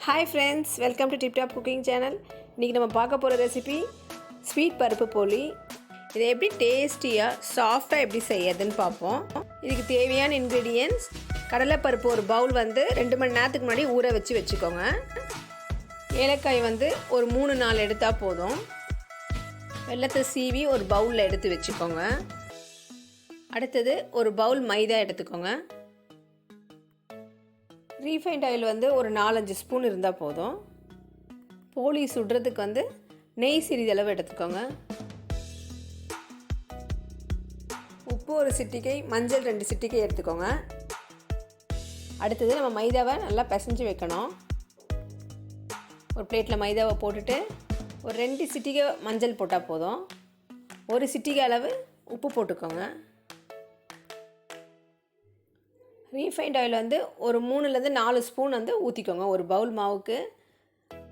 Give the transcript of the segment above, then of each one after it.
Hi friends, welcome to Tip Top Cooking Channel. இன்றைக்கி நம்ம பார்க்க போகிற ரெசிபி ஸ்வீட் பருப்பு போலி. இதை எப்படி டேஸ்டியாக சாஃப்டாக எப்படி செய்யறதுன்னு பார்ப்போம். இதுக்கு தேவையான இன்க்ரீடியன்ட்ஸ்: கடலைப்பருப்பு ஒரு பவுல் 2 மணி நேரத்துக்கு முன்னாடி ஊற வச்சுக்கோங்க. ஏலக்காய் ஒரு 3-4 எடுத்தால் போதும். வெல்லத்தை சீவி ஒரு பவுலில் எடுத்து வச்சுக்கோங்க. அடுத்தது ஒரு பவுல் மைதா எடுத்துக்கோங்க. ரீஃபைண்ட் ஆயில் ஒரு 4-5 ஸ்பூன் இருந்தால் போதும். போலி சுடுறதுக்கு நெய் சிறிதளவு எடுத்துக்கோங்க. உப்பு ஒரு சிட்டிகை, மஞ்சள் 2 சிட்டிகை எடுத்துக்கோங்க. அடுத்தது நம்ம மைதாவை நல்லா பிசைஞ்சு வைக்கணும். ஒரு பிளேட்டில் மைதாவை போட்டுட்டு ஒரு 2 சிட்டிகை மஞ்சள் போட்டால் போதும். ஒரு சிட்டிகை அளவு உப்பு போட்டுக்கோங்க. ரீஃபைண்ட் ஆயில் ஒரு 3-4 ஸ்பூன் ஊற்றிக்கோங்க. ஒரு பவுல் மாவுக்கு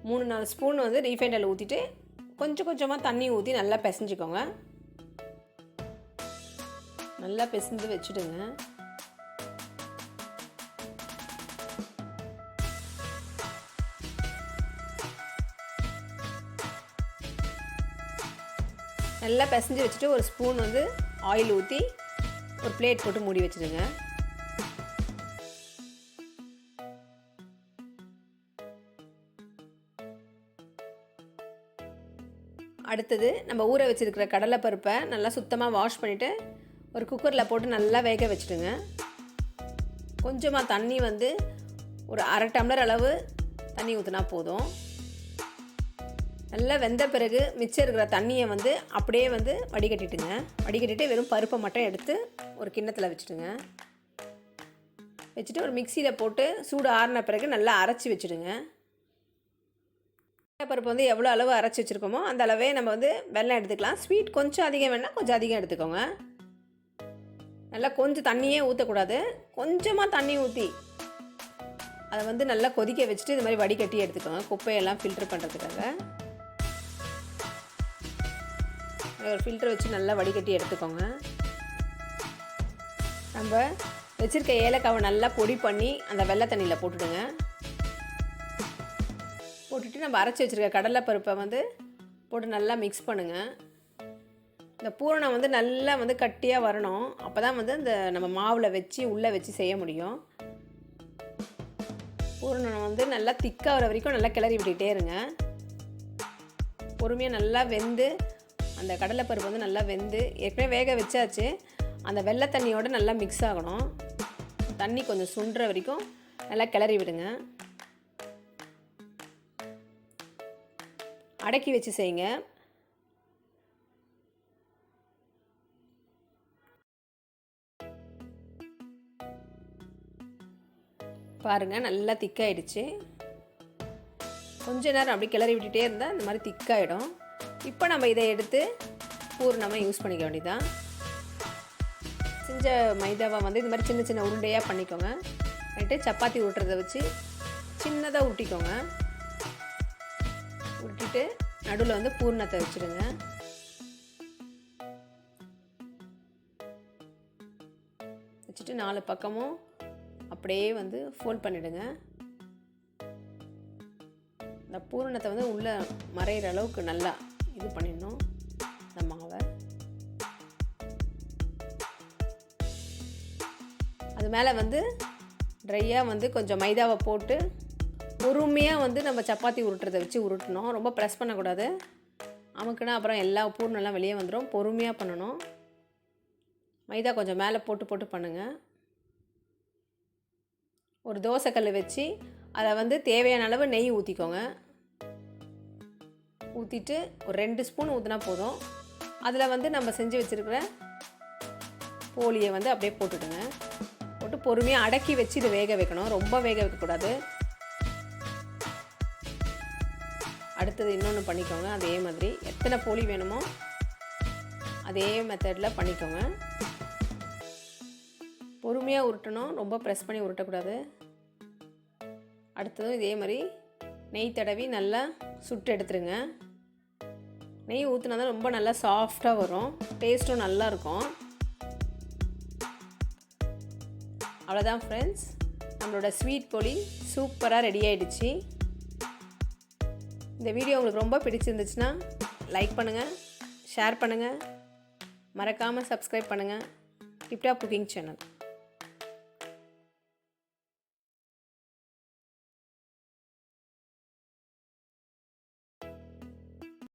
3-4 ஸ்பூன் ரீஃபைண்ட் ஆயில் ஊற்றிட்டு கொஞ்சமாக தண்ணி ஊற்றி நல்லா பிசைஞ்சிக்கோங்க. நல்லா பிசைஞ்சு வச்சுடுங்க. நல்லா பிசைஞ்சு வச்சுட்டு ஒரு ஸ்பூன் ஆயில் ஊற்றி ஒரு பிளேட் போட்டு மூடி வச்சுடுங்க. அடுத்தது நம்ம ஊற வச்சுருக்கிற கடலைப்பருப்பை நல்லா சுத்தமாக வாஷ் பண்ணிவிட்டு ஒரு குக்கரில் போட்டு நல்லா வேக வச்சுடுங்க. கொஞ்சமாக தண்ணி ஒரு 1/2 டம்ளர் அளவு தண்ணி ஊற்றினா போதும். நல்லா வெந்த பிறகு மிச்சம் இருக்கிற தண்ணியை அப்படியே வடிகட்டிட்டுங்க. வடிகட்டிட்டு வெறும் பருப்பை மட்டும் எடுத்து ஒரு கிண்ணத்தில் வச்சுடுங்க. வச்சுட்டு ஒரு மிக்சியில் போட்டு சூடு ஆறின பிறகு நல்லா அரைச்சி வச்சுடுங்க. பருப்பு எவ்வளோ அளவு அரைச்சி வச்சுருக்கோமோ அந்த அளவே நம்ம வெல்லம் எடுத்துக்கலாம். ஸ்வீட் கொஞ்சம் அதிகம் வேணால் கொஞ்சம் அதிகம் எடுத்துக்கோங்க. நல்லா கொஞ்சம் தண்ணியே ஊற்றக்கூடாது. கொஞ்சமாக தண்ணி ஊற்றி அதை நல்லா கொதிக்க வச்சுட்டு இது மாதிரி வடிகட்டி எடுத்துக்கோங்க. குப்பையெல்லாம் ஃபில்டர் பண்ணுறதுக்காக ஒரு ஃபில்டர் வச்சு நல்லா வடிகட்டி எடுத்துக்கோங்க. நம்ம வச்சுருக்க ஏலக்காவை நல்லா பொடி பண்ணி அந்த வெள்ளை தண்ணியில் போட்டுடுங்க. போட்டுட்டு நம்ம அரைச்சி வச்சுருக்க கடலைப்பருப்பை போட்டு நல்லா மிக்ஸ் பண்ணுங்கள். இந்த பூரணம் நல்லா கட்டியாக வரணும். அப்போ தான் இந்த நம்ம மாவில் வச்சு உள்ளே வச்சு செய்ய முடியும். பூரணம் நல்லா திக்காக வர வரைக்கும் நல்லா கிளறி விட்டுகிட்டே இருங்க. பொறுமையாக நல்லா வெந்து அந்த கடலைப்பருப்பு நல்லா வெந்து ஏற்கனவே வேக வச்சாச்சு. அந்த வெள்ளை தண்ணியோடு நல்லா மிக்ஸ் ஆகணும். தண்ணி கொஞ்சம் சுண்டுற வரைக்கும் நல்லா கிளறி விடுங்க. அடக்கி வச்சு செய்யுங்க. பாருங்கள், நல்லா திக்காயிடுச்சு. கொஞ்ச நேரம் அப்படி கிளறி விட்டுட்டே இருந்தால் இந்த மாதிரி திக்காயிடும். இப்போ நம்ம இதை எடுத்து பூரணமாக யூஸ் பண்ணிக்க வேண்டியதான். செஞ்ச மைதாவை இது மாதிரி சின்ன சின்ன உருண்டையாக பண்ணிக்கோங்க. பண்ணிட்டு சப்பாத்தி உருட்டுறதை வச்சு சின்னதாக உருட்டிக்கோங்க. உருட்டிட்டு நடுவில் பூரணத்தை வச்சுடுங்க. வச்சுட்டு 4 பக்கமும் அப்படியே ஃபோல்ட் பண்ணிவிடுங்க. இந்த பூரணத்தை உள்ளே மறையிற அளவுக்கு நல்லா இது பண்ணிடணும் இந்த மாவை. அது மேலே ட்ரையாக கொஞ்சம் மைதாவை போட்டு பொறுமையாக நம்ம சப்பாத்தி உருட்டுறதை வச்சு உருட்டணும். ரொம்ப ப்ரெஸ் பண்ணக்கூடாது. அமுக்குனா அப்புறம் எல்லா பூர்ணெல்லாம் வெளியே வந்துடும். பொறுமையாக பண்ணணும். மைதா கொஞ்சம் மேலே போட்டு பண்ணுங்கள். ஒரு தோசைக்கல் வச்சு அதை தேவையான அளவு நெய் ஊற்றிக்கோங்க. ஊற்றிட்டு ஒரு 2 ஸ்பூன் ஊற்றினா போதும். அதில் நம்ம செஞ்சு வச்சுருக்கிற போலியை அப்படியே போட்டுடுங்க. போட்டு பொறுமையாக அடக்கி வச்சு இதை வேக வைக்கணும். ரொம்ப வேக வைக்கக்கூடாது. அடுத்தது இன்னொன்று பண்ணிக்கோங்க. அதே மாதிரி எத்தனை போலி வேணுமோ அதே மெத்தடில் பண்ணிக்கோங்க. பொறுமையாக உருட்டணும். ரொம்ப ப்ரெஸ் பண்ணி உருட்டக்கூடாது. அடுத்ததும் இதே மாதிரி நெய் தடவி நல்லா சுட்டு எடுத்துருங்க. நெய் ஊற்றினா தான் ரொம்ப நல்லா சாஃப்டாக வரும். டேஸ்ட்டும் நல்லாயிருக்கும். அவ்வளோதான் ஃப்ரெண்ட்ஸ், நம்மளோட ஸ்வீட் பொலி சூப்பராக ரெடி ஆகிடுச்சு. இந்த வீடியோ உங்களுக்கு ரொம்ப பிடிச்சிருந்துச்சுன்னா லைக் பண்ணுங்கள், ஷேர் பண்ணுங்கள், மறக்காமல் சப்ஸ்கிரைப் பண்ணுங்கள் டிப்டாப் குக்கிங் சேனல்.